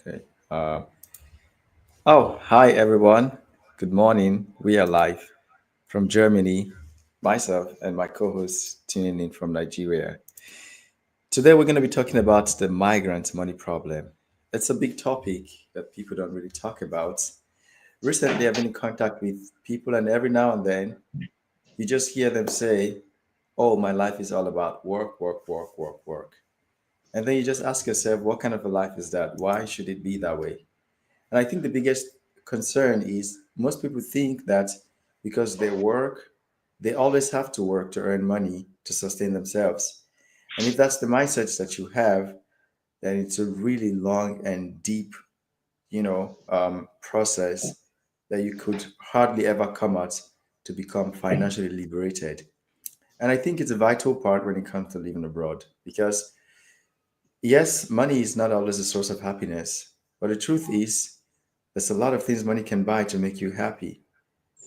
Okay. Hi everyone. Good morning. We are live from Germany. Myself and my co-host tuning in from Nigeria. Today we're going to be talking about the migrant money problem. It's a big topic that people don't really talk about. Recently, I've been in contact with people, and every now and then you just hear them say, "Oh, my life is all about work, work, work, work, work." And then you just ask yourself, what kind of a life is that? Why should it be that way? And I think the biggest concern is most people think that because they work, they always have to work to earn money to sustain themselves. And if that's the mindset that you have, then it's a really long and deep, process that you could hardly ever come at to become financially liberated. And I think it's a vital part when it comes to living abroad because yes, money is not always a source of happiness, but the truth is there's a lot of things money can buy to make you happy.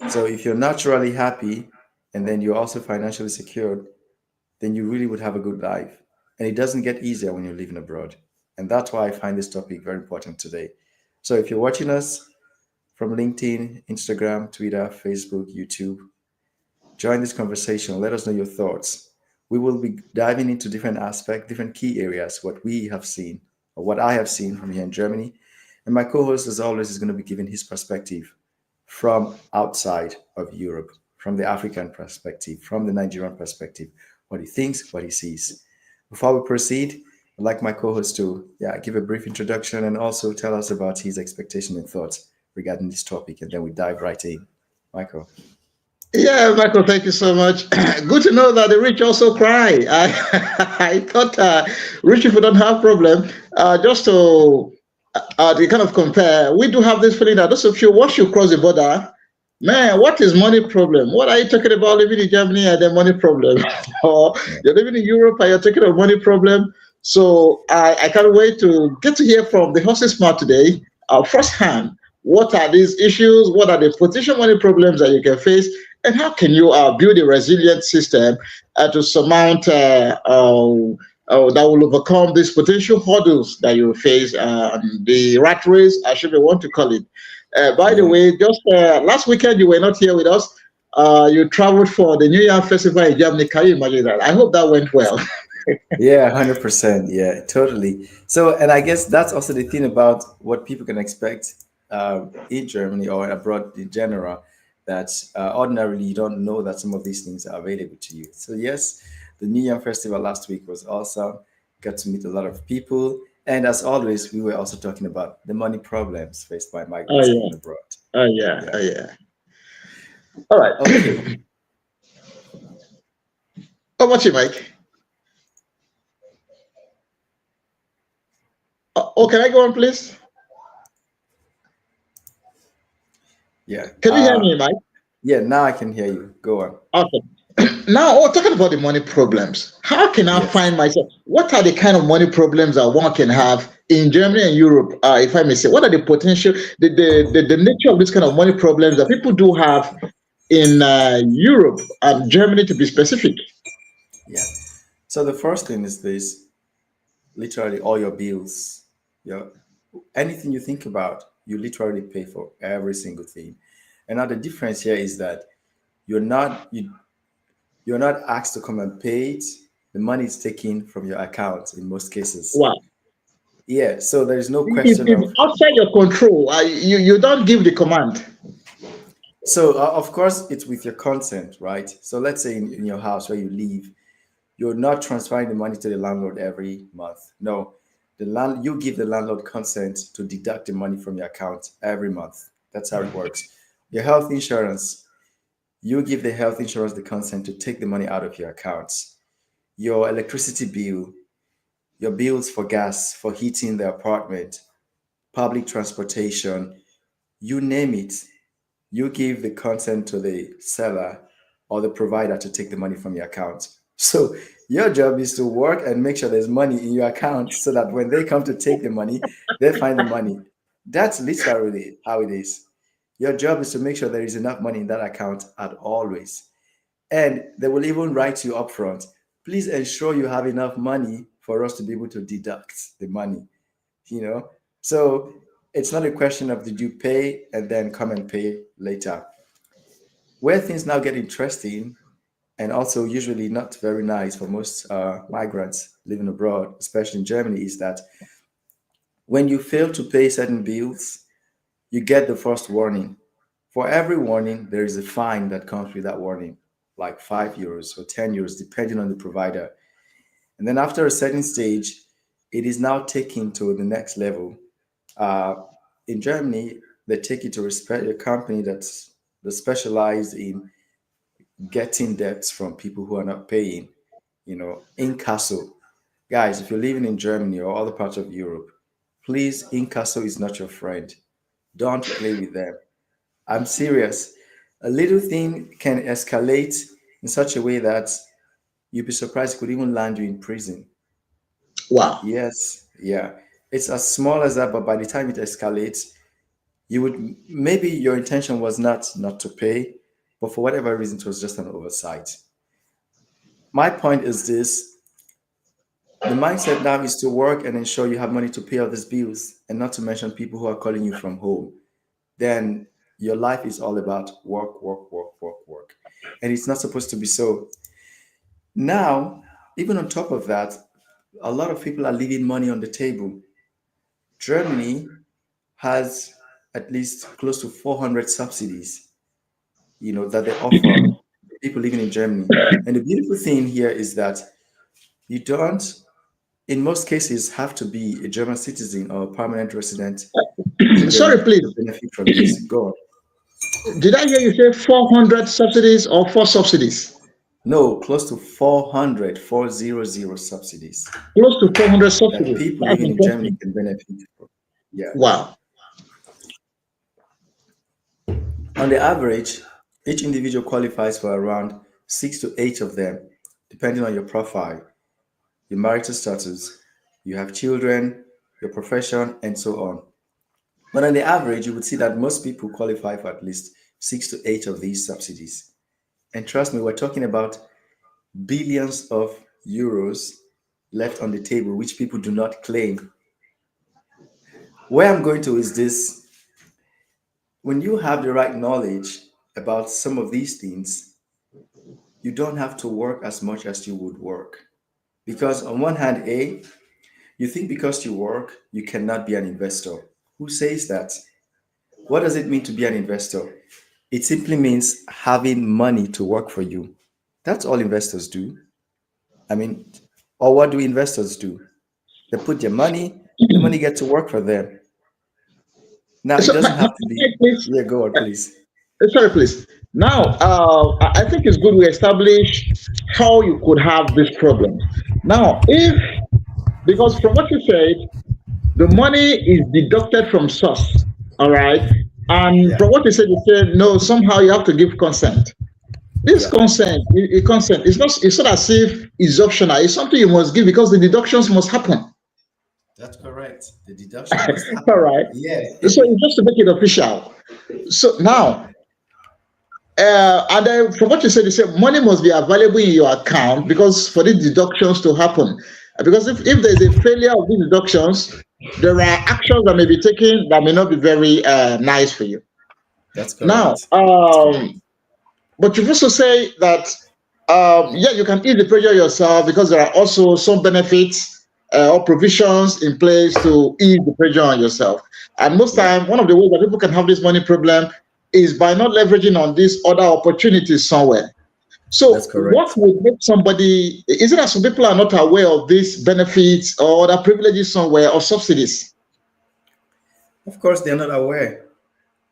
So if you're naturally happy and then you're also financially secured, then you really would have a good life. And it doesn't get easier when you're living abroad. And that's why I find this topic very important today. So if you're watching us from LinkedIn, Instagram, Twitter, Facebook, YouTube, join this conversation. Let us know your thoughts. We will be diving into different aspects, different key areas, what we have seen or what I have seen from here in Germany. And my co host, as always, is going to be giving his perspective from outside of Europe, from the African perspective, from the Nigerian perspective, what he thinks, what he sees. Before we proceed, I'd like my co host to give a brief introduction and also tell us about his expectation and thoughts regarding this topic. And then we dive right in. Michael. Yeah, Michael, thank you so much. Good to know that the rich also cry. I thought rich people don't have problem. Just to kind of compare, we do have this feeling that those of you, once you cross the border, man, what is money problem? What are you talking about living in Germany and then money problem? Or Yeah. you're living in Europe and you're talking about money problem? So I can't wait to get to hear from the horse's mouth today, firsthand. What are these issues? What are the potential money problems that you can face? And how can you build a resilient system to surmount that will overcome these potential hurdles that you face, the rat race, I should want to call it. By the Yeah. way, just last weekend you were not here with us. You traveled for the New Year Festival in Germany. Can you imagine that? I hope that went well. Yeah, 100%. Yeah, totally. So, and I guess that's also the thing about what people can expect in Germany or abroad in general, that ordinarily you don't know that some of these things are available to you. So, yes, the New Year Festival last week was awesome. Got to meet a lot of people. And as always, we were also talking about the money problems faced by Oh migrants yeah, living abroad. oh yeah, Yeah. oh yeah. All right. Okay. How about you, Mike? Oh, can I go on, please? Yeah. Can you hear me, Mike? Yeah, now I can hear you. Go on. Okay. Now, talking about the money problems, how can I Yes. find myself? What are the kind of money problems that one can have in Germany and Europe, if I may say? What are the potential, the nature of this kind of money problems that people do have in Europe and Germany, to be specific? Yeah. So the first thing is this: literally all your bills, your anything you think about, you literally pay for every single thing. And now the difference here is that you're not asked to come and pay it. The money is taken from your account in most cases. Wow. Yeah, so there is no question It's of. outside your control. You don't give the command. So of course it's with your consent, right? So let's say in your house where you live, you're not transferring the money to the landlord every month. No, you give the landlord consent to deduct the money from your account every month. That's how it works. Your health insurance, you give the health insurance the consent to take the money out of your accounts. Your electricity bill, your bills for gas, for heating the apartment, public transportation, you name it, you give the consent to the seller or the provider to take the money from your account. So your job is to work and make sure there's money in your account so that when they come to take the money, they find the money. That's literally how it is. Your job is to make sure there is enough money in that account at always. And they will even write to you upfront, please ensure you have enough money for us to be able to deduct the money, you know? So it's not a question of did you pay and then come and pay later. Where things now get interesting and also usually not very nice for most migrants living abroad, especially in Germany, is that when you fail to pay certain bills, you get the first warning. For every warning, there is a fine that comes with that warning, like €5 or €10, depending on the provider. And then after a certain stage, it is now taken to the next level. Uh, in Germany, they take it to a company that specialized in getting debts from people who are not paying, incasso. Guys, if you're living in Germany or other parts of Europe, please, incasso is not your friend. Don't play with them. I'm serious. A little thing can escalate in such a way that you'd be surprised it could even land you in prison. Wow. Yes, yeah. It's as small as that, but by the time it escalates, you would maybe your intention was not to pay, but for whatever reason, it was just an oversight. My point is this: the mindset now is to work and ensure you have money to pay all these bills, and not to mention people who are calling you from home. Then your life is all about work, work, work, work, work. And it's not supposed to be so. Now, even on top of that, a lot of people are leaving money on the table. Germany has at least close to 400 subsidies, that they offer people living in Germany. And the beautiful thing here is that you don't, in most cases, have to be a German citizen or a permanent resident in Sorry, Germany please. to benefit from this. Go on. Did I hear you say 400 subsidies or four subsidies? No, close to 400 subsidies Close to 400 that subsidies. people That's living in Germany interesting. can benefit from. Yeah. Wow. On the average, each individual qualifies for around 6 to 8 of them, depending on your profile, your marital status, you have children, your profession, and so on. But on the average, you would see that most people qualify for at least 6 to 8 of these subsidies. And trust me, we're talking about billions of euros left on the table, which people do not claim. Where I'm going to is this: when you have the right knowledge about some of these things, you don't have to work as much as you would work. Because, on one hand, you think because you work, you cannot be an investor. Who says that? What does it mean to be an investor? It simply means having money to work for you. That's all investors do. I mean, or what do investors do? They put their money, the money gets to work for them. Now, it So, doesn't have to be, please, yeah, go on, please. sorry, please. Now, I think it's good we establish how you could have these problems. Now, if, because from what you said, the money is deducted from source, all right? And Yeah, from what you said, no, somehow you have to give consent. This yeah, consent, it's not as if it's optional. It's something you must give because the deductions must happen. that's correct. The deduction must All happen. right. Yeah, So it's just to make it official. So yeah, now, and then from what you said money must be available in your account because for the deductions to happen. Because if there's a failure of these deductions, there are actions that may be taken that may not be very nice for you. that's Now, correct. That's correct. but you've also say that yeah, you can ease the pressure yourself because there are also some benefits or provisions in place to ease the pressure on yourself. And most Yeah, time, one of the ways that people can have this money problem is by not leveraging on these other opportunities somewhere. that's So, what correct. would make somebody? Is it that some people are not aware of these benefits or other privileges somewhere or subsidies? Of course, they're not aware.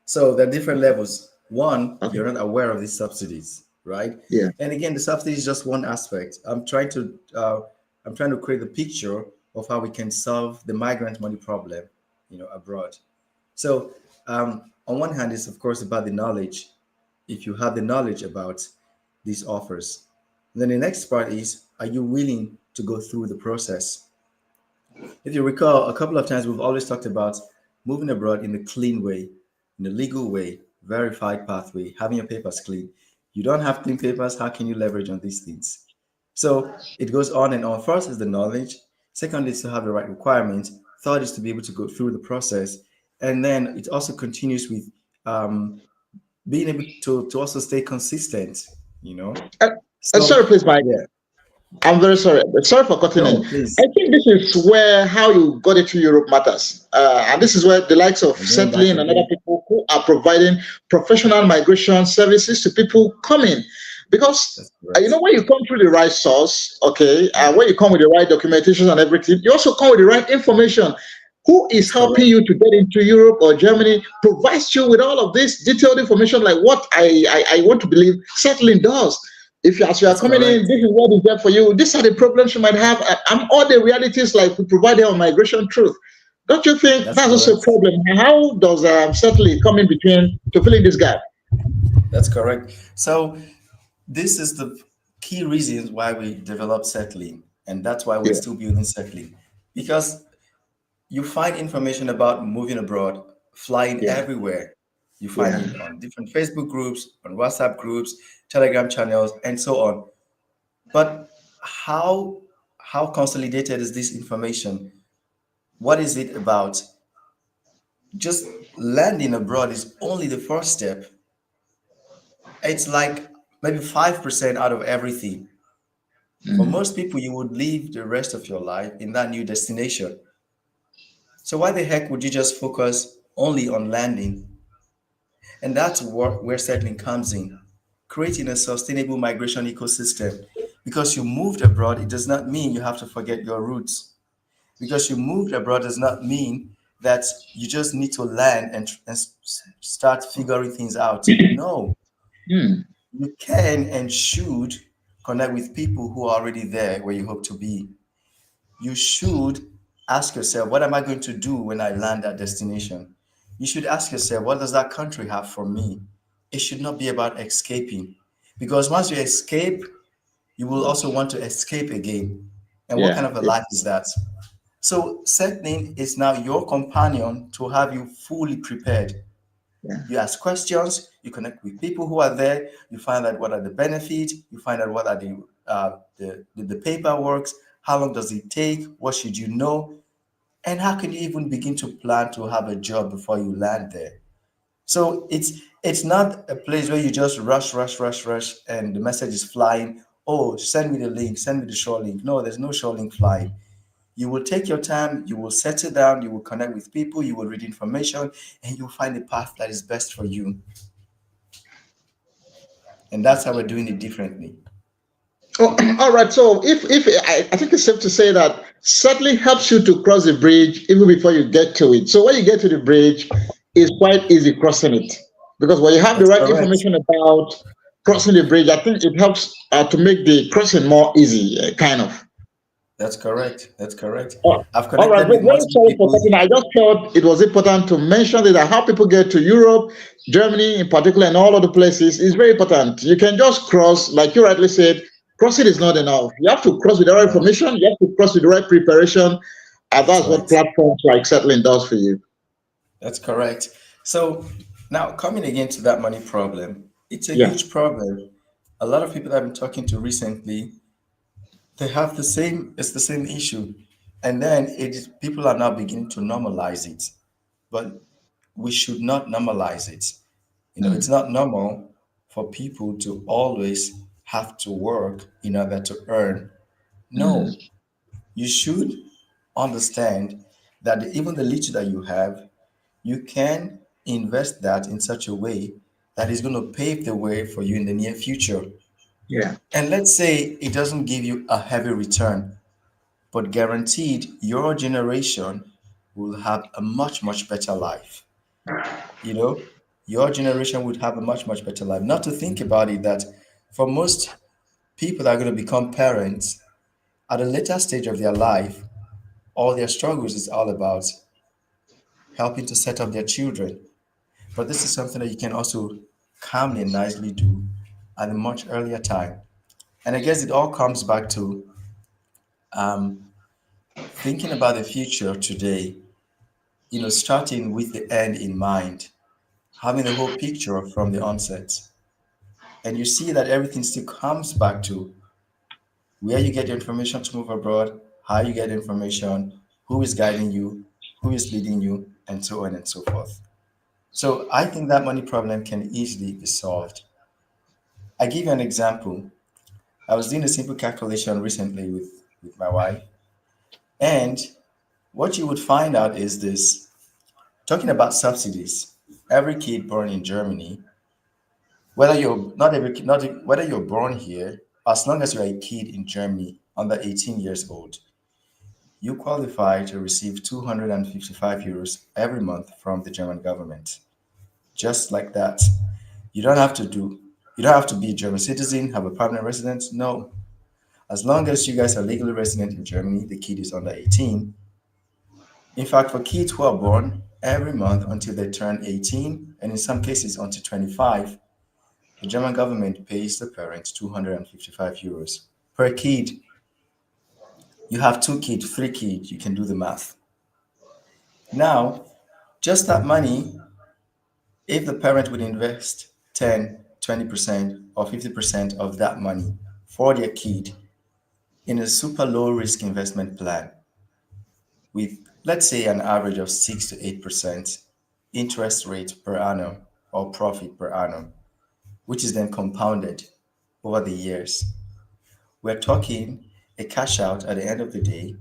So there are different levels. One, Okay. you're not aware of these subsidies, right? Yeah. And again, the subsidy is just one aspect. I'm trying to create a picture of how we can solve the migrant money problem, abroad. So on one hand, it's of course about the knowledge. If you have the knowledge about these offers, then the next part is: are you willing to go through the process? If you recall, a couple of times we've always talked about moving abroad in a clean way, in a legal way, verified pathway, having your papers clean. You don't have clean papers, how can you leverage on these things? So it goes on and on. First is the knowledge. Second is to have the right requirements. thought is to be able to go through the process, and then it also continues with um, being able to also stay consistent. You know, Uh, so Sorry, please, Mike. yeah, I'm very sorry. Sorry for cutting in. no, I please, think this is where how you got into Europe matters. And this is where the likes of I'm going back settling and other again. people who are providing professional migration services to people coming. Because, That's correct. when you come through the right source, okay, Yeah, when you come with the right documentation and everything, you also come with the right information. Who is that's helping correct. you to get into Europe or Germany provides you with all of this detailed information, like what I want to believe settling does. If you, as you are That's coming in, correct. this is what is there for you. These are the problems you might have. And all the realities like we provide here on Migration Truth. Don't you think That's that's also a correct. problem? How does settling come in between to fill in this gap? That's correct. So this is the key reasons why we developed settling, and that's why we're Yeah, still building settling, because you find information about moving abroad flying yeah, everywhere. You find yeah, it on different Facebook groups, on WhatsApp groups, Telegram channels, and so on. But how consolidated is this information? What is it about? Just landing abroad is only the first step. It's like maybe 5% out of everything. For mm, most people, you would live the rest of your life in that new destination. So why the heck would you just focus only on landing? And that's where settling comes in, creating a sustainable migration ecosystem. Because you moved abroad, it does not mean you have to forget your roots. Because you moved abroad does not mean that you just need to land and start figuring things out. No, mm, you can and should connect with people who are already there where you hope to be. You should ask yourself, what am I going to do when I land that destination? You should ask yourself, what does that country have for me? It should not be about escaping. Because once you escape, you will also want to escape again. And what kind yeah, of a yeah, life is that? So settling is now your companion to have you fully prepared. yeah, You ask questions, you connect with people who are there, you find out what are the benefits, you find out what are the paperwork, how long does it take, what should you know, and how can you even begin to plan to have a job before you land there. So it's not a place where you just rush, rush, rush, rush, and the message is flying. Oh, send me the link, send me the short link. No, there's no short link flying. You will take your time, you will settle down, you will connect with people, you will read information, and you'll find the path that is best for you. And that's how we're doing it differently. Oh, all right. So if I think it's safe to say that settling helps you to cross the bridge even before you get to it. So when you get to the bridge, it's quite easy crossing it because when you have the That's right correct. information about crossing the bridge, I think it helps to make the crossing more easy, kind of. That's correct. That's correct. Oh, I've all right, connected but with very multiple sorry for people. cutting. I just felt it was important to mention that how people get to Europe, Germany in particular, and all other places is very important. You can just cross, like you rightly said, crossing is not enough. You have to cross with the right No, information, you have to cross with the right preparation, and that's that's what right. platforms like Settling does for you. That's correct. So now coming again to that money problem, it's a Yeah. huge problem. A lot of people I've been talking to recently, they have it's the same issue. And then people are now beginning to normalize it. But we should not normalize it. It's Mm, not normal for people to always have to work in order to earn. No, mm, you should understand that even the little that you have, you can invest that in such a way that is going to pave the way for you in the near future. yeah. And let's say it doesn't give you a heavy return, but guaranteed your generation will have a much, much better life. You know, your generation would have a much, much better life. Not to think about it that for most people that are going to become parents at a later stage of their life, all their struggles is all about helping to set up their children. But this is something that you can also calmly and nicely do at a much earlier time. And I guess it all comes back to thinking about the future today, starting with the end in mind, having the whole picture from the onset. And you see that everything still comes back to where you get your information to move abroad, how you get information, who is guiding you, who is leading you, and so on and so forth. So I think that money problem can easily be solved. I give you an example. I was doing a simple calculation recently with my wife, and what you would find out is this: talking about subsidies, every kid born in Germany, whether you're not every kid, not whether you're born here, as long as you're a kid in Germany under 18 years old, you qualify to receive 255 euros every month from the German government. Just like that. You don't have to do you don't have to be a German citizen, have a permanent residence. No. As long as you guys are legally resident in Germany, the kid is under 18. In fact, for kids who are born every month until they turn 18, and in some cases until 25, the German government pays the parents 255 euros per kid. You have two kids, three kids, you can do the math. Now, just that money, if the parent would invest 10, 20%, or 50% of that money for their kid in a super low risk investment plan with, let's say, an average of 6 to 8% interest rate per annum or profit per annum, which is then compounded over the years, we're talking a cash out at the end of the day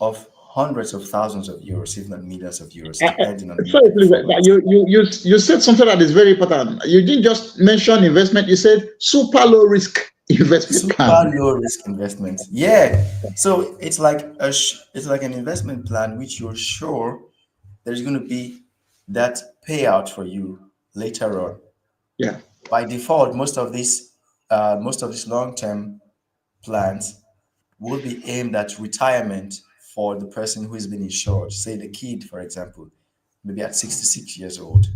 of hundreds of thousands of euros, if not millions of euros, Uh, uh, depending on the Sorry, market please. performance. You said something that is very important. You didn't just mention investment. You said super low risk investment Super plan. low risk investments. Yeah. So it's like it's like an investment plan which you're sure there's going to be that payout for you later on. Yeah. By default, most of these long term plans will be aimed at retirement for the person who has been insured. Say the kid, for example, maybe at 66 years old.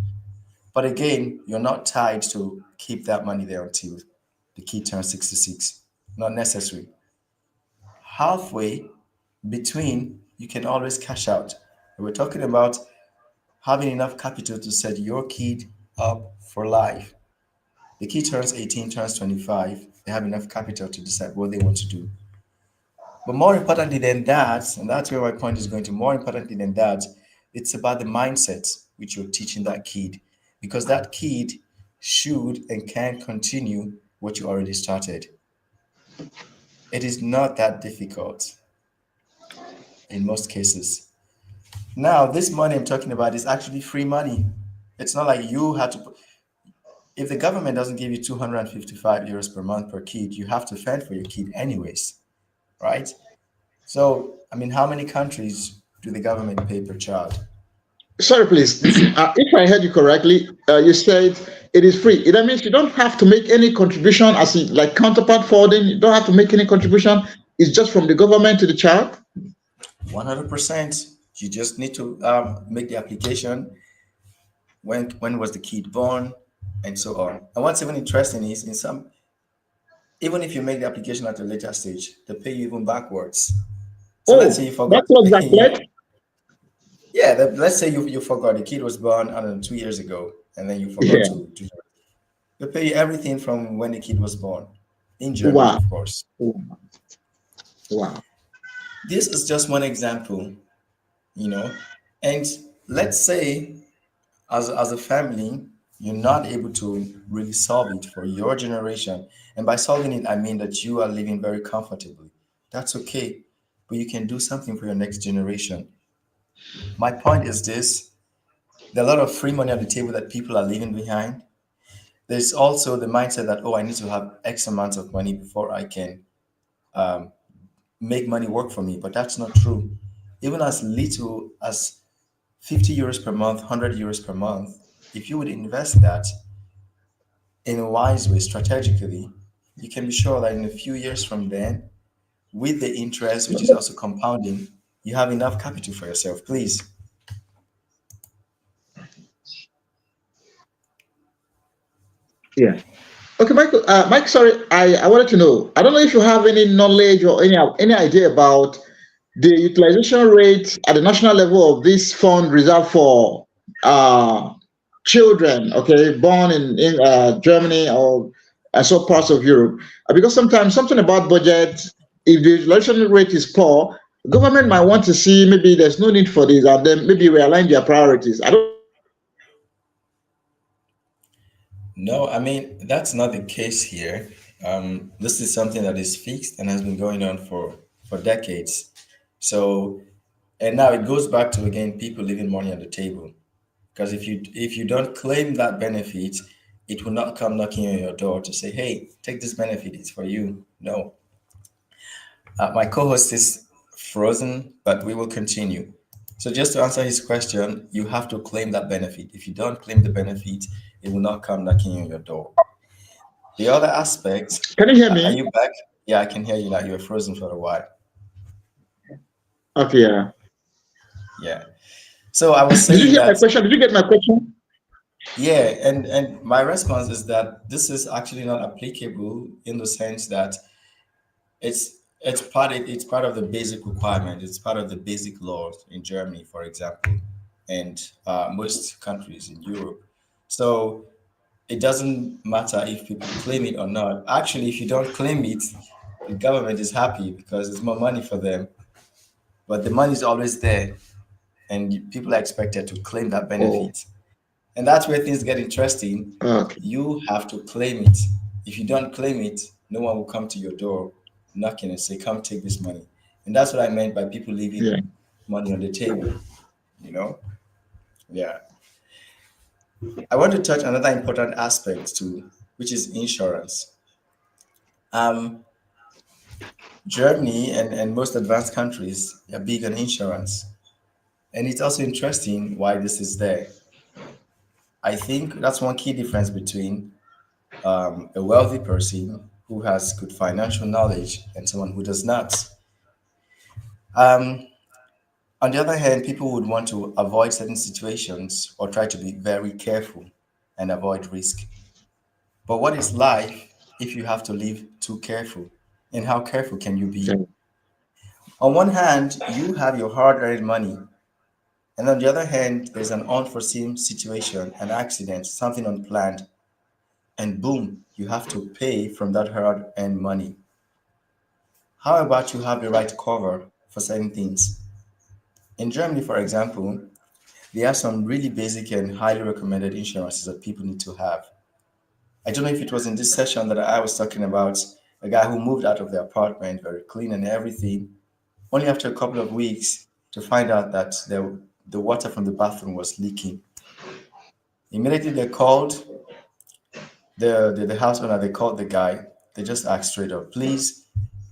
But again, you're not tied to keep that money there until the kid turns 66. Not necessary. Halfway between, you can always cash out. We're talking about having enough capital to set your kid up for life. The kid turns 18, turns 25, they have enough capital to decide what they want to do. But more importantly than that, and that's where my point is going to, more importantly than that, it's about the mindset which you're teaching that kid. Because that kid should and can continue what you already started. It is not that difficult in most cases. Now, this money I'm talking about is actually free money. It's not like you have to, if the government doesn't give you 255 euros per month per kid, you have to fend for your kid anyways, right? So, I mean, how many countries do the government pay per child? Sorry, please. If I heard you correctly, you said it is free. That means you don't have to make any contribution, as in, like counterpart forwarding. You don't have to make any contribution. It's just from the government to the child. 100%. You just need to make the application. When was the kid born, and so on. And what's even interesting is in some, even if you make the application at a later stage, they pay you even backwards. So let's say Oh, you forgot that's to what pay that your, yeah. Let's say you forgot the kid was born, I don't know, 2 years ago, and then you forgot Yeah. to they pay you everything from when the kid was born, in Germany, Wow. of course. Wow. This is just one example, you know. And let's say as a family, you're not able to really solve it for your generation. And by solving it, I mean that you are living very comfortably. That's okay. But you can do something for your next generation. My point is this: there are a lot of free money on the table that people are leaving behind. There's also the mindset that, oh, I need to have X amount of money before I can make money work for me. But that's not true. Even as little as 50 euros per month, 100 euros per month, if you would invest that in a wise way, strategically, you can be sure that in a few years from then, with the interest, which is also compounding, you have enough capital for yourself. Please. Yeah. Okay, Michael. Mike, sorry, I wanted to know. I don't know if you have any knowledge or any idea about the utilization rate at the national level of this fund reserved for uh, children, okay, born in Germany or some parts of Europe. Because sometimes something about budget, if the utilization rate is poor, Government might want to see maybe there's no need for this, and then maybe realign their priorities. I don't know if you agree with that. No, I mean, that's not the case here. This is something that is fixed and has been going on for decades. So, and now it goes back to again people leaving money on the table. Because if you don't claim that benefit, it will not come knocking on your door to say, "Hey, take this benefit; it's for you." No, my co-host is frozen, but we will continue. So just to answer his question, you have to claim that benefit. If you don't claim the benefit, it will not come knocking on your door. The other aspect, Can you hear are me? you back? Yeah, I can hear you now. You were frozen for a while. Okay, yeah. Yeah. So I was Did you saying hear my that, question? Did you get my question? yeah, and my response is that this is actually not applicable in the sense that it's part of the basic requirement. It's part of the basic laws in Germany, for example, and most countries in Europe. So it doesn't matter if people claim it or not. Actually, if you don't claim it, the government is happy because it's more money for them. But the money is always there, and people are expected to claim that Oh, benefit. And that's where things get interesting. okay. You have to claim it. If you don't claim it, no one will come to your door knocking and say, "Come take this money." And that's what I meant by people Yeah. leaving money on the table, you know? Yeah. I want to touch another important aspect too, which is insurance. Um, Germany and most advanced countries are big on insurance. And it's also interesting why this is there. I think that's one key difference between a wealthy person who has good financial knowledge and someone who does not. Um, on the other hand, people would want to avoid certain situations or try to be very careful and avoid risk. But what is life if you have to live too careful? And how careful can you Yeah. be? On one hand, you have your hard earned money. And on the other hand, there's an unforeseen situation, an accident, something unplanned, and boom, you have to pay from that hard earned money. How about you have the right cover for certain things? In Germany, for example, they have some really basic and highly recommended insurances that people need to have. I don't know if it was in this session that I was talking about a guy who moved out of the apartment, very clean and everything, only after a couple of weeks to find out that the water from the bathroom was leaking. Immediately they called the house owner, they called the guy, they just asked straight up, please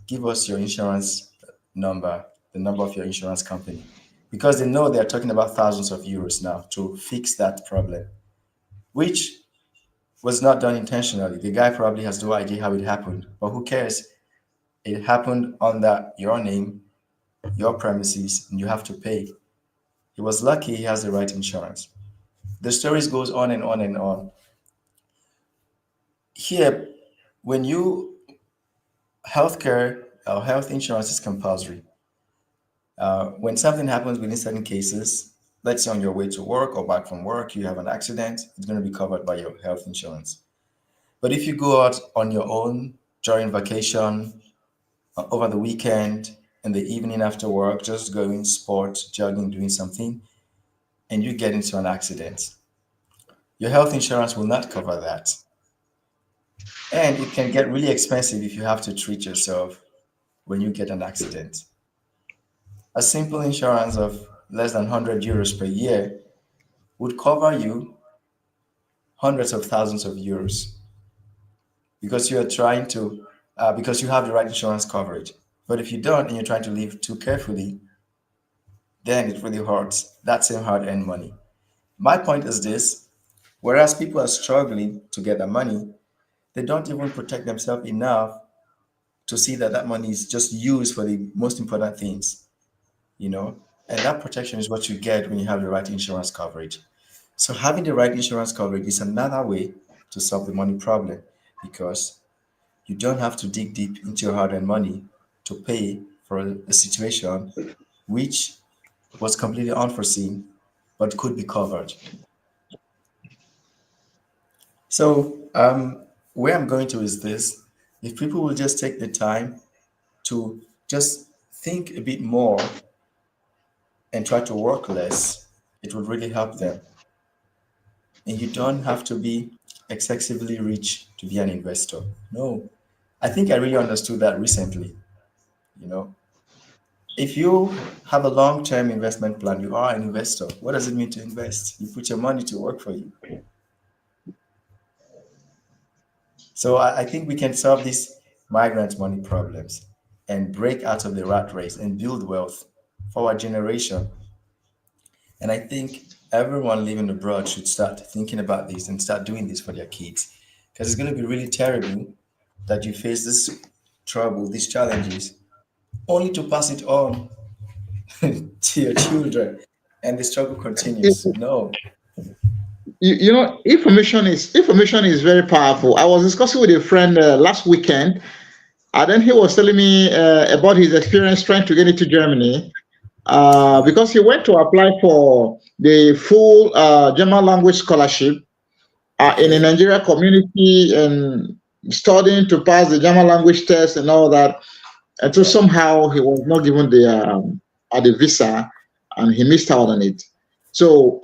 give us your insurance number, the number of your insurance company. Because they know they're talking about thousands of euros now to fix that problem, which was not done intentionally. The guy probably has no idea how it happened, but who cares? It happened under your name, your premises, and you have to pay. He was lucky he has the right insurance. The stories goes on and on and on. Here, when you healthcare or health insurance is compulsory. When something happens within certain cases, let's say on your way to work or back from work, you have an accident, it's going to be covered by your health insurance. But if you go out on your own during vacation, over the weekend, in the evening after work, just going sport, jogging, doing something, and you get into an accident, your health insurance will not cover that. And it can get really expensive if you have to treat yourself when you get an accident. A simple insurance of less than 100 euros per year would cover you hundreds of thousands of euros because you are trying to, because you have the right insurance coverage. But if you don't and you're trying to live too carefully, then it really hurts that same hard earned money. My point is this: whereas people are struggling to get their money, they don't even protect themselves enough to see that that money is just used for the most important things, you know? And that protection is what you get when you have the right insurance coverage. So having the right insurance coverage is another way to solve the money problem because you don't have to dig deep into your hard-earned money to pay for a situation which was completely unforeseen but could be covered. So where I'm going to is this: if people will just take the time to just think a bit more and try to work less, it would really help them. And you don't have to be excessively rich to be an investor. No. I think I really understood that recently. You know, if you have a long term investment plan, you are an investor. What does it mean to invest? You put your money to work for you. So I think we can solve these migrant money problems and break out of the rat race and build wealth for our generation. And I think everyone living abroad should start thinking about this and start doing this for their kids. Because it's going to be really terrible that you face this trouble, these challenges, only to pass it on to your children and the struggle continues. No. You know, information is very powerful. I was discussing with a friend last weekend, and then he was telling me about his experience trying to get into Germany because he went to apply for the full German language scholarship in a Okay. Nigeria community and studying to pass the German language test and all that. And so Yeah. somehow he was not given the visa, and he missed out on it. So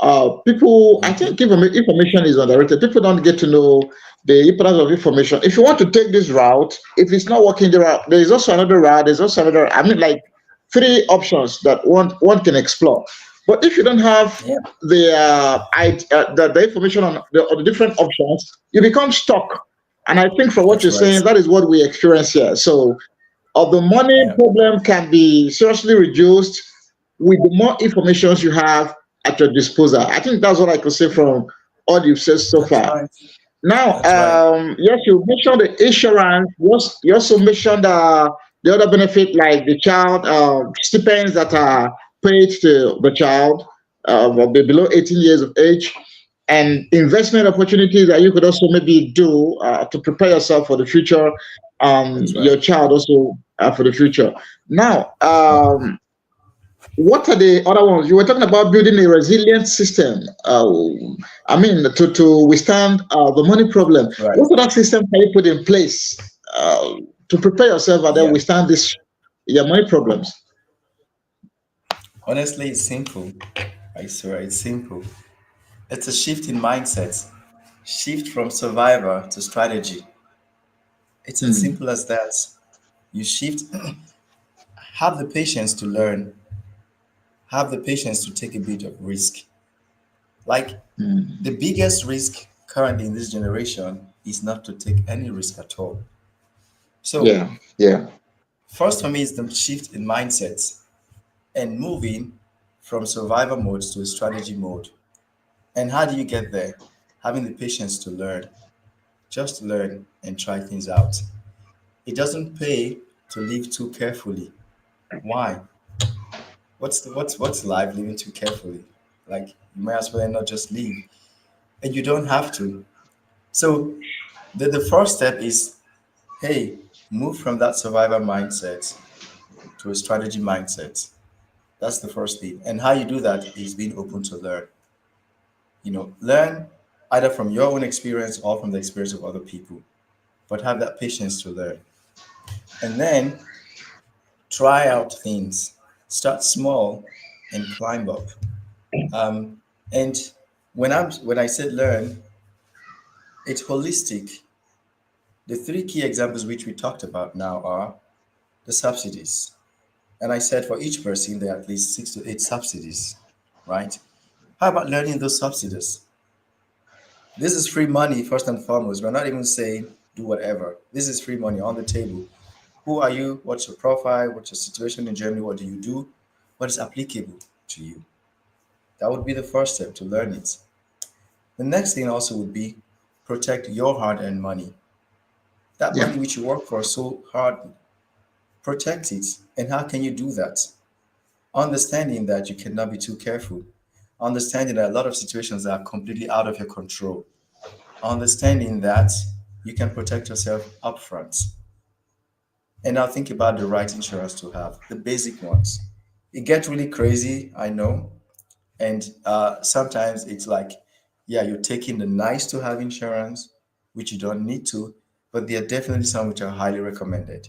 people, I Hmm. think information is underrated. People don't get to know the importance of information. If you want to take this route, if it's not working the route, there is also another route. There's also another. I mean, like three options that one can explore. But if you don't have Yeah, the information on the different options, you become stuck. And I think from what that's you're right. saying, that is what we experience here. So of the money Yeah, problem can be seriously reduced with the more information you have at your disposal. I think that's what I could say from all you've said so that's far. right. Now, That's right. yes, you mentioned the insurance. You also mentioned the other benefit like the child stipends that are paid to the child below 18 years of age, and investment opportunities that you could also maybe do to prepare yourself for the future, That's right. your child also for the future. Now, Yeah. what are the other ones? You were talking about building a resilient system. I mean, to withstand the money problem. Right. What other system can you put in place to prepare yourself and then Yeah. withstand this your money problems? Honestly, it's simple. I swear, it's simple. It's a shift in mindset. Shift from survivor to strategy. It's as Hmm. simple as that. You shift, have the patience to learn, have the patience to take a bit of risk. Like Hmm. the biggest risk currently in this generation is not to take any risk at all. So, Yeah, yeah, first for me is the shift in mindset and moving from survivor mode to a strategy mode. And how do you get there? Having the patience to learn, just learn and try things out. It doesn't pay to live too carefully. Why? What's life living too carefully? Like you might as well not just live, and you don't have to. So the first step is, hey, move from that survivor mindset to a strategy mindset. That's the first thing. And how you do that is being open to learn. Learn either from your own experience or from the experience of other people, but have that patience to learn. And then try out things. Start small and climb up. And when I said learn, it's holistic. The three key examples which we talked about now are the subsidies. And I said for each person there are at least 6 to 8 subsidies, right? How about learning those subsidies? This is free money first and foremost. We're not even saying do whatever. This is free money on the table. Who are you? What's your profile? What's your situation in Germany? What do you do? What is applicable to you? That would be the first step to learn it. The next thing also would be protect your hard earned money. That yeah, money which you work for so hard, protect it. And how can you do that? Understanding that you cannot be too careful. Understanding that a lot of situations are completely out of your control. Understanding that you can protect yourself upfront. And now think about the right insurance to have, the basic ones. It gets really crazy, I know. And sometimes it's like, yeah, you're taking the nice to have insurance, which you don't need to, but there are definitely some which are highly recommended.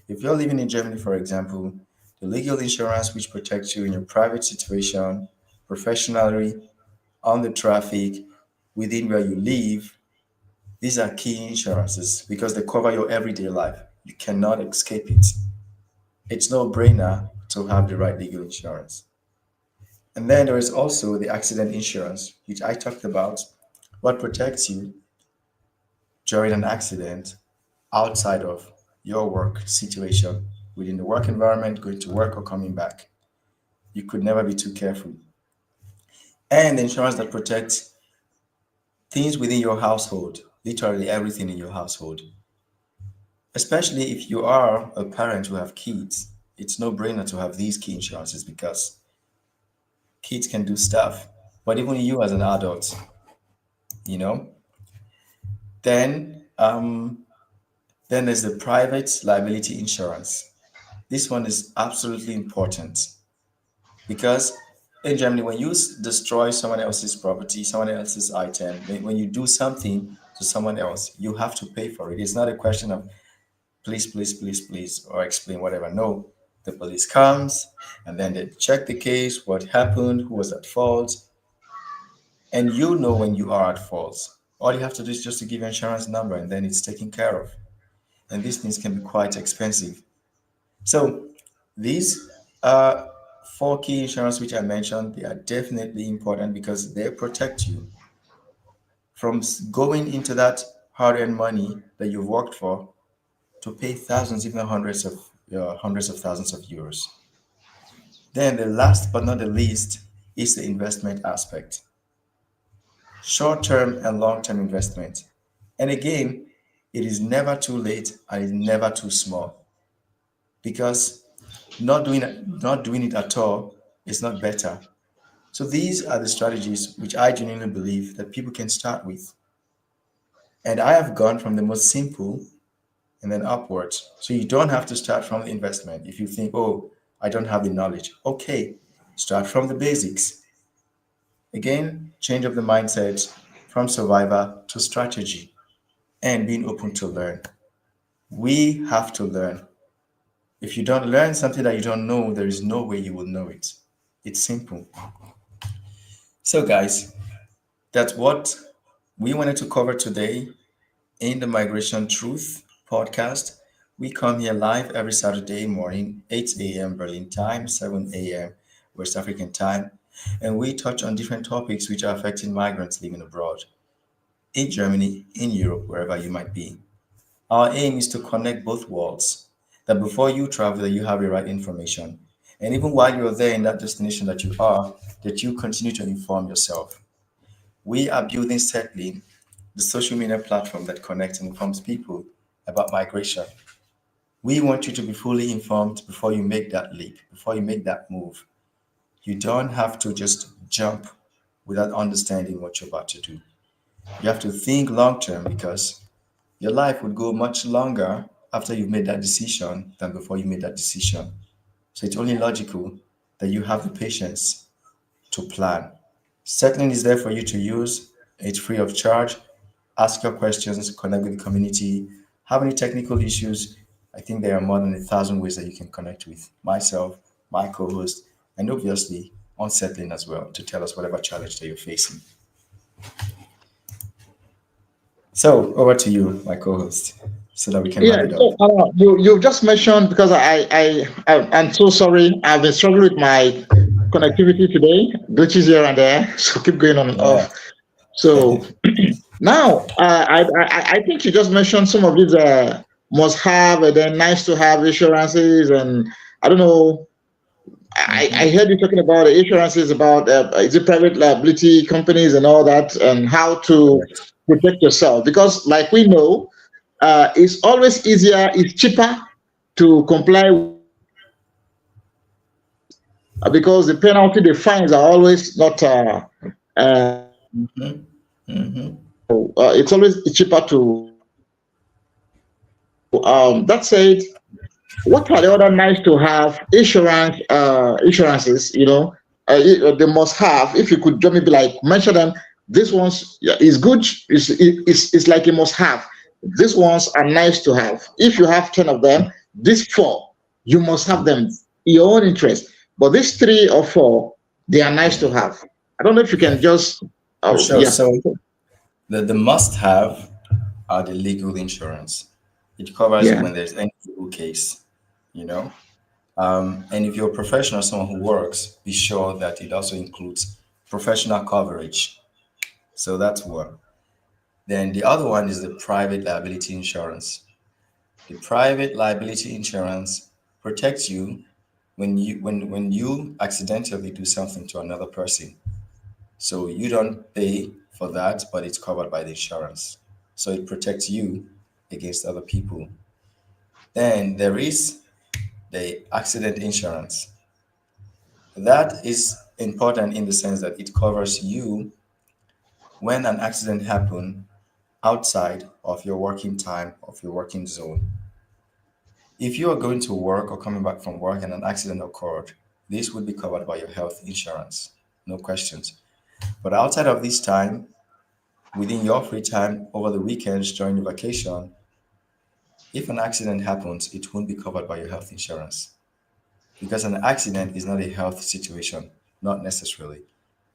If you're living in Germany, for example, the legal insurance, which protects you in your private situation, professionally, on the traffic, within where you live. These are key insurances because they cover your everyday life. You cannot escape it. It's no brainer to have the right legal insurance. And then there is also the accident insurance, which I talked about, what protects you during an accident outside of your work situation, within the work environment, going to work or coming back. You could never be too careful. And the insurance that protects things within your household, literally everything in your household. Especially if you are a parent who have kids, it's no brainer to have these key insurances because kids can do stuff. But even you as an adult, you know, then then there's the private liability insurance. This one is absolutely important because in Germany, when you destroy someone else's property, someone else's item, when you do something to someone else, you have to pay for it. It's not a question of please, please, please, please, or explain whatever. No, the police comes and then they check the case, what happened, who was at fault, and you know when you are at fault. All you have to do is just to give your insurance number and then it's taken care of. And these things can be quite expensive. So these four key insurance which I mentioned, they are definitely important because they protect you from going into that hard-earned money that you've worked for to pay thousands, even hundreds of thousands of euros. Then the last but not the least is the investment aspect, short-term and long-term investment. And again, it is never too late and it's never too small because not doing it at all is not better. So these are the strategies which I genuinely believe that people can start with. And I have gone from the most simple and then upwards. So you don't have to start from the investment. If you think, oh, I don't have the knowledge, okay, start from the basics. Again, change of the mindset from survivor to strategy and being open to learn. We have to learn. If you don't learn something that you don't know, there is no way you will know it. It's simple. So, guys, that's what we wanted to cover today in the Migration Truth podcast. We come here live every Saturday morning, 8 a.m. Berlin time, 7 a.m. West African time, and we touch on different topics which are affecting migrants living abroad, in Germany, in Europe, wherever you might be. Our aim is to connect both worlds, that before you travel, that you have the right information. And even while you're there in that destination that you are, that you continue to inform yourself. We are building Settling, the social media platform that connects and informs people about migration. We want you to be fully informed before you make that leap, before you make that move. You don't have to just jump without understanding what you're about to do. You have to think long term because your life would go much longer after you've made that decision than before you made that decision. So it's only logical that you have the patience to plan. Settling is there for you to use. It's free of charge. Ask your questions, connect with the community. Have any technical issues? I think there are more than 1,000 ways that you can connect with myself, my co-host, and obviously on Settling as well to tell us whatever challenge that you're facing. So over to you, my co-host, so that we can Yeah, wrap it up. so you just mentioned because I'm so sorry. I've been struggling with my connectivity today, glitches here and there, so keep going on and Yeah. off. So now I think you just mentioned some of these must have and then nice to have insurances, and I don't know. I Mm-hmm. heard you talking about the insurances about is it private liability companies and all that, and how to Correct. protect yourself, because like we know, it's always easier, it's cheaper to comply because the penalty, the fines are always not. Uh, Mm-hmm. Mm-hmm. it's always cheaper to. So that said, what are the other nice to have insurances? They must have. If you could just maybe like mention them, this one's yeah, is good. It's like a must have. These ones are nice to have. If you have 10 of them, these four you must have them. your own interest. But these three or four, they are nice to Yeah, have. I don't know if you can yeah, just, for oh, sure. yeah. So the must have are the legal insurance. It covers you Yeah. when there's any legal case, you know. And if you're a professional, someone who works, be sure that it also includes professional coverage. So that's one. Then the other one is the private liability insurance. The private liability insurance protects you when you accidentally do something to another person. So you don't pay for that, but it's covered by the insurance. So it protects you against other people. Then there is the accident insurance. That is important in the sense that it covers you when an accident happens outside of your working time, of your working zone. If you are going to work or coming back from work and an accident occurred, this would be covered by your health insurance. No questions. But outside of this time, within your free time, over the weekends, during the vacation, if an accident happens, it won't be covered by your health insurance because an accident is not a health situation, not necessarily.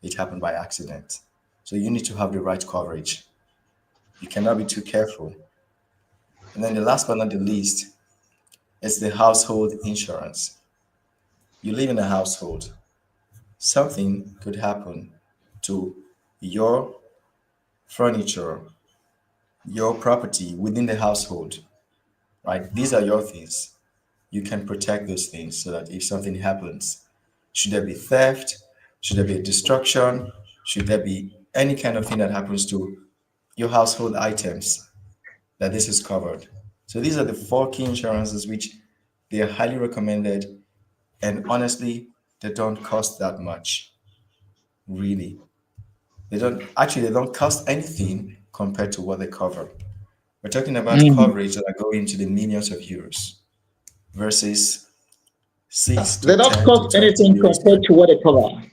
It happened by accident. So you need to have the right coverage. You cannot be too careful. And then the last but not the least is the household insurance. You live in a household. Something could happen to your furniture, your property within the household, right? These are your things. You can protect those things so that if something happens, should there be theft, should there be a destruction, should there be any kind of thing that happens to your household items, that this is covered. So these are the four key insurances which they are highly recommended, and honestly, they don't cost that much, really. They don't cost anything compared to what they cover. We're talking about Mm. coverage that are going to the millions of euros versus 6 They to don't 10 to cost 20 anything euros per. compared to what they cover.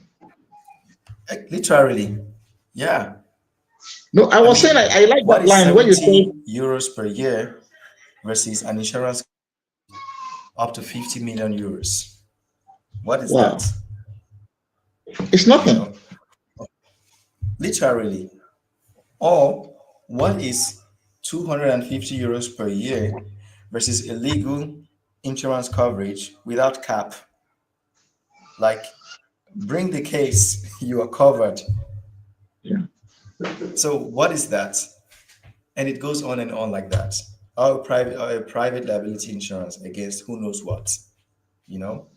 Literally, yeah. No, I I was saying mean, I like what that is line where you say 70 euros per year versus an insurance up to 50 million euros? What is wow, that? it's You nothing. know, literally. Or what is 250 euros per year versus illegal insurance coverage without cap? Like, bring the case, you are covered. Yeah. So, what is that? And it goes on and on like that. Our private liability insurance against who knows what, you know?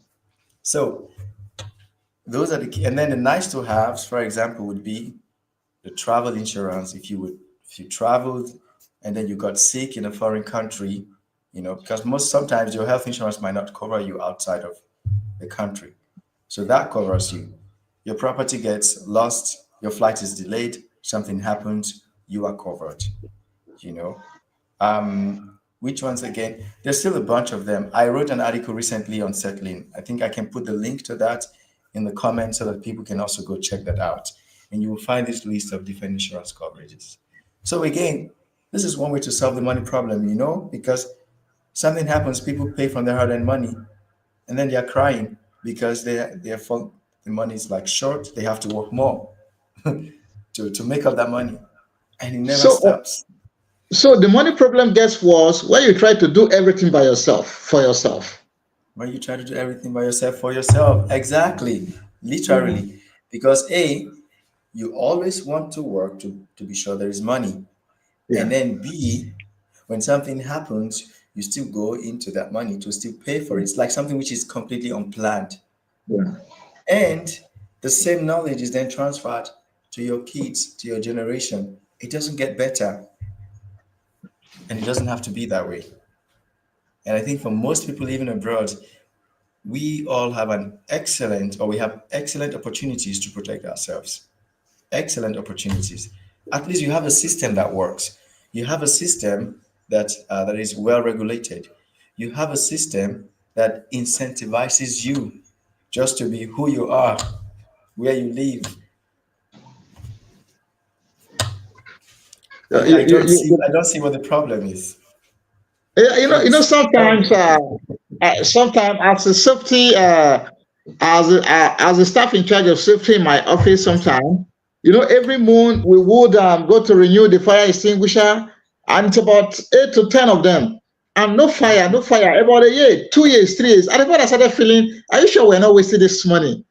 So, those are the key. And then the nice to haves, for example, would be the travel insurance. If you traveled and then you got sick in a foreign country, because most sometimes your health insurance might not cover you outside of the country. So that covers you. Your property gets lost, your flight is delayed, something happens, you are covered, you know. Which ones again? There's still a bunch of them. I wrote an article recently on settling. I think I can put the link to that in the comments so that people can also go check that out. And you will find this list of different insurance coverages. So again, this is one way to solve the money problem, because something happens, people pay from their hard-earned money, and then they are crying because the money is like short. They have to work more to make up that money, and it never So, stops. so the money problem gets worse when you try to do everything by yourself for yourself. When you try to do everything by yourself for yourself. Exactly. Yeah. Literally. Because A, you always want to work to be sure there is money. And Yeah. then B, when something happens, you still go into that money to still pay for it. It's like something which is completely unplanned. Yeah. And the same knowledge is then transferred to your kids, to your generation. It doesn't get better. And it doesn't have to be that way. And I think for most people living abroad, we all have we have excellent opportunities to protect ourselves. Excellent opportunities. At least you have a system that works. You have a system that is well regulated. You have a system that incentivizes you just to be who you are, where you live. I, I don't see I don't see what the problem is. You know, Please tell me sometimes the truth. sometimes as a safety, as a staff in charge of safety in my office, sometime, every moon we would go to renew the fire extinguisher, and it's about 8 to 10 of them, and no fire, no fire. About a year, 2 years, 3 years. At the point I started feeling, are you sure we're not wasting this money?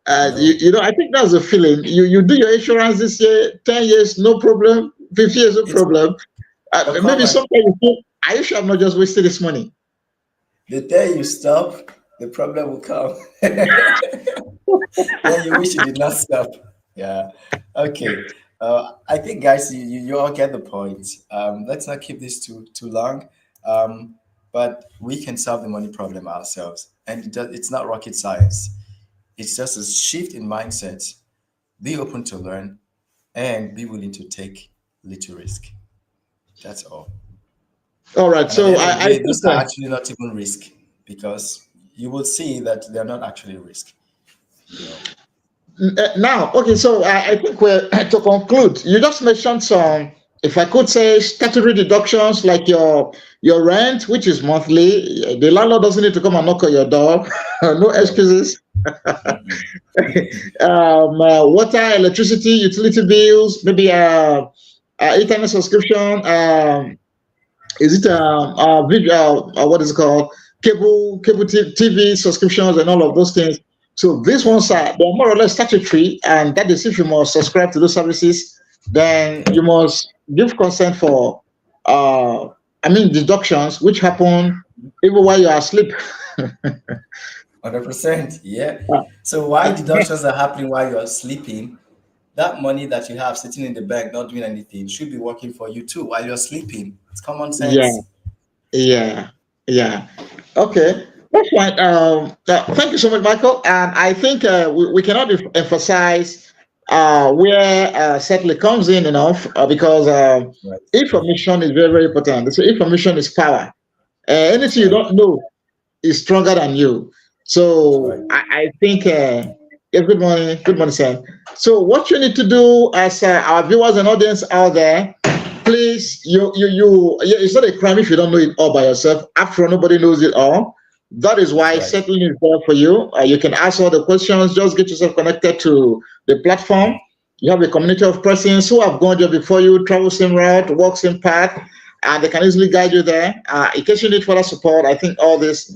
No, I think that's the feeling. You do your insurance this year, 10 years, no problem. 50 years, no it's problem. but Maybe Kwame, sometimes you think, are you sure I'm not just wasting this money? the day you stop, the problem will come. Then you wish you did not stop. Yeah. Okay. I think, guys, you all get the point. Let's not keep this too long. Um, but we can solve the money problem ourselves, and it's not rocket science. It's just a shift in mindset. Be open to learn and be willing to take little risk. That's all. All right. And at the So end of the I day, think those are actually not even risk because you will see that they're not actually risk. You know. now, okay. So I think we're to conclude. You just mentioned some, if I could say, statutory deductions like your rent, which is monthly. The landlord doesn't need to come and knock on your door. No No. excuses. Mm-mm. Water, electricity, utility bills, maybe internet subscription. Is it what is it called, cable TV subscriptions and all of those things. So these Yeah. ones are, they're more or less statutory, and that is if you must subscribe to those services, then you must give consent for deductions which happen even while you are asleep. 100%. Yeah. So why deductions are happening while you're sleeping? That money that you have sitting in the bank not doing anything should be working for you too while you're sleeping. It's common Yeah, sense. yeah, yeah. Okay, that's fine. Thank you so much, Michael. And I think we cannot emphasize where settler comes in enough, because Right. information is very, very important. So information is power. That's Anything you right. don't know is stronger than you. That's right. So I think, yeah, good morning, Sam. So what you need to do as our viewers and audience out there, please, it's not a crime if you don't know it all by yourself. After all, nobody knows it all. That is That's why right. settling is there for you. You can ask all the questions. Just get yourself connected to the platform. You have a community of persons who have gone there before you, travel same route, walk same path, and they can easily guide you there. In case you need further support, I think all this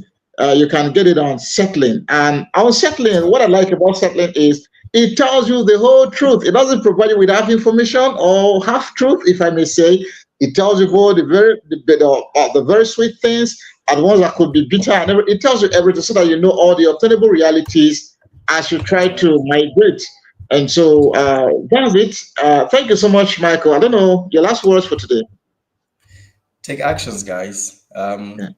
you can get it on settling. And on That's settling, right. what I like about settling is it tells you the whole truth. It doesn't provide you with half information or half truth, if I may say. It tells you both the very sweet things and the ones that could be bitter. And it tells you everything so that you know all the obtainable realities as you try That's right. to migrate. And so that's it. Thank you so much, Michael. I don't know your last words for today. Take actions, guys. Yeah.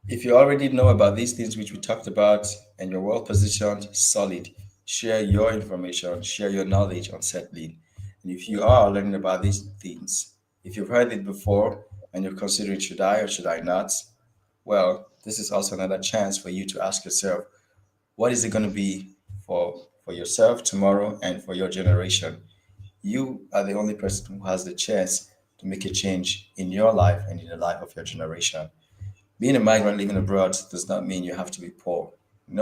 If you already know about these things which we talked about and you're well positioned, solid, share your information, share your knowledge on settling. And if you are learning about these things, if you've heard it before and you're considering should I or should I not, well, this is also another chance for you to ask yourself, what is it going to be for yourself tomorrow and for your generation? You are the only person who has the chance to make a change in your life and in the life of your generation. Being a migrant living abroad does not mean you have to be poor. No,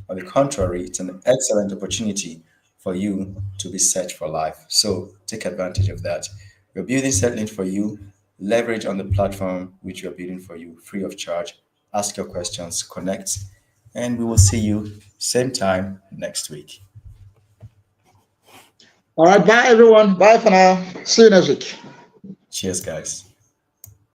on the contrary, it's an excellent opportunity for you to be set for life. So take advantage of that. We're building settling for you. Leverage on the platform which we're building for you free of charge. Ask your questions, connect, and we will see you same time next week. All right. Bye, everyone. Bye for now. See you next week. Cheers, guys.